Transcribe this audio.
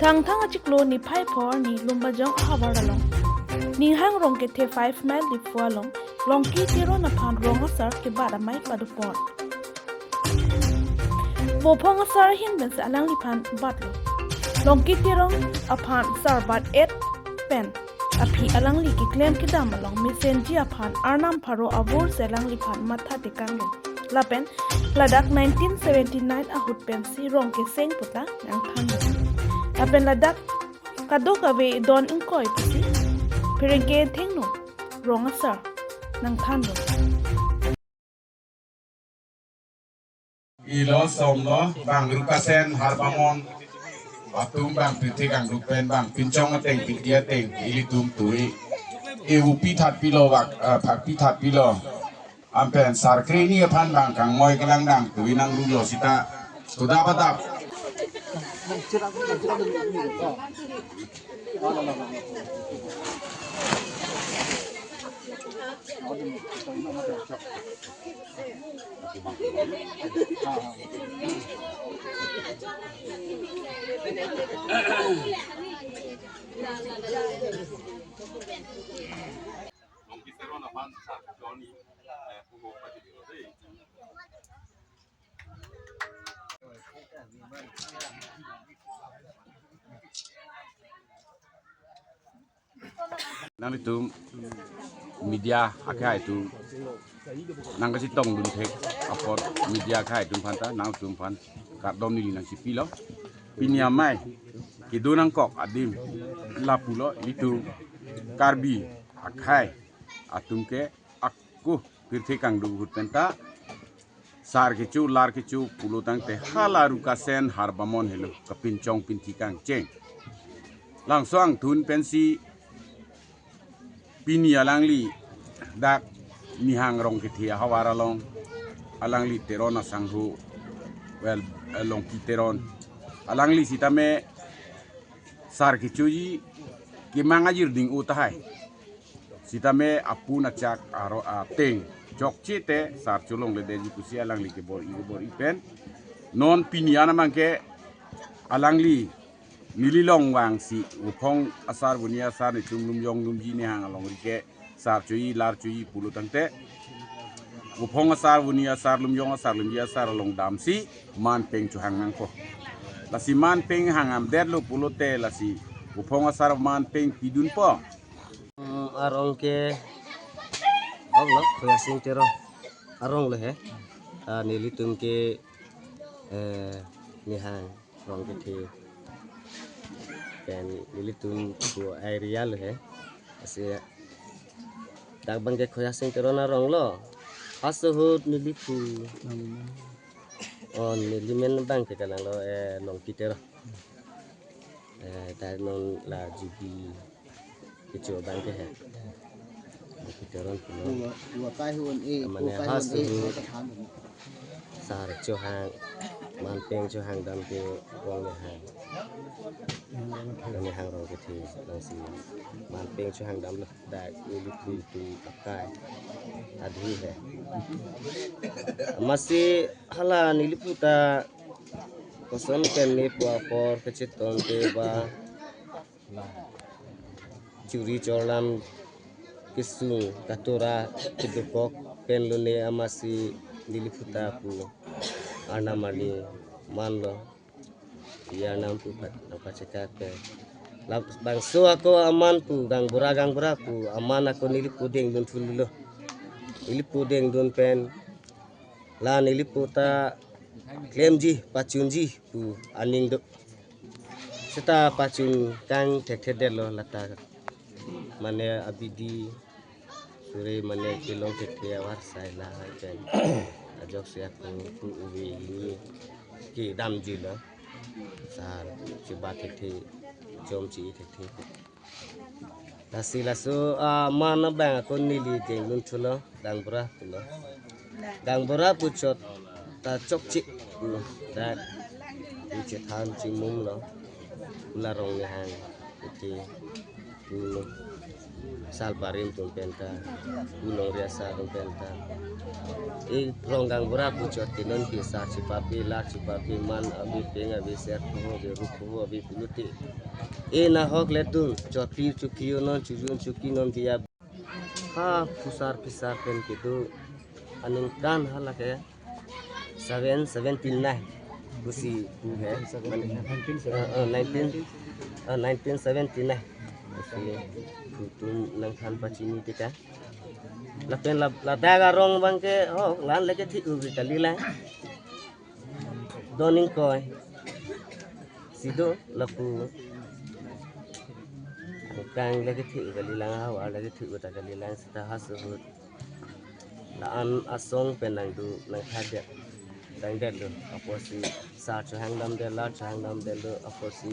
thang thang achiklo ni phai phor ni lumbajong hawaralong ni hang rong ke the 5 mile li fualong long ki tiro na phan rong asar ke bada mai padupon bo phong asar hin ben sa alang li phan batlo long ki tiro aphan sar bat 8 pen api alang li ki claim ki dam along mesenji aphan arnam pharo abur selang li phan matha tekang lapen ladak 1979 ahut pen si rong ke seng puta nang than lapen ladak kadok ave don ingkoi pasi pirengke thengno rong asar nang than ilo somno bang rukasen harbamon atum bang piti kang rupen bang pinchong ateng pitia teng ilitum tui upi that pilo wak phak pi that pilo ampen sarkri ni phan bang kang moi kalang dang tui nang lulo sita sudah patap nang itu media akhai itu nang kasi tong dun thek apot media akhai dun phanta nang tum phan ka dom ni nang si pilo pinia mai ki do nang kok adim lapulo itu karbi akhai atum ke akku pirthi kang du hut penta sar ke chu lar ke chu pulo tang te halaru ka sen harbamon helo kapin chong pinthi kang cheng langsung thun pensi pini alangli dak nihang rong ketia hawaralong alangli teron asanghu well long kiteron alangli sitame sar kichuji kimangajir ding utahai sitame apuna chak aro ateng jok chite sar chulong le deji kusi alangli ke bor ipen non piniana mangke alangli nililong wang si upong asar bunia asar ni chumlum yong lum ji ni hang along rike sar chui lar chui pulu tangte upong asar bunia asar lum yong asar lum ji asar along dam si man peng chu hang ko lasi man peng hangam der lu pulu te lasi upong asar man peng pidun po arong ke lo khoya sing tero arong le he nilitum ke ni hang rong ke thi dan nilitum ku area lo he asia dak bang ke khoya sing tero na rong lo asahut nilipu on nilimen bang ke kalang lo long kitero ta non la jubi kicho bang ke he kiteron pulo mane asahut sar chohang manpeng chohang dam ke wong le hang ni hang rong ke thi lang si manpeng chohang dam lo da nilipu tu pakai adhi he masih hala niliputa koson ken ni por kechiton te ba curi colam kisung katura kidukok pen lune amasi niliputa pu anamani manlo ya nampu apa cekak bangso aku aman pu gang bura pu aman aku nilipu deng dun fulilo nilipu deng dun pen la niliputa klemji pacunji pu aning do seta pacun kang tek lo lata mane abidi sure mane kilong tek war sai la pen ajok sia ku uwi ni ki damji lo sar coba tek jom ci tek lasi lasu mana bang aku nili deng dun tulo dang bura pucot ta chok ci da ci than ci mum lo ularong ni hang iti salparim tum penta ulong riasa tum penta ronggang bura pucot tinon kisah cipapi la cipapi man abi peng abi ser ho be rupu abi piluti na hok letung coti cukio non cujun cuki non dia ha pusar pisar pen kitu aning kan halake 779 kusi tu hai 1979 kusi kutum nang khan pachini kita la pen la daga rong bang ke ho lan leke thi u kali la doning koi sido lapu kang leke thi kali la ha leke thi u ta kali la sta hasut la an asong penang du nang khade dang de lo aposi sa chang dam de la chang dam de lo aposi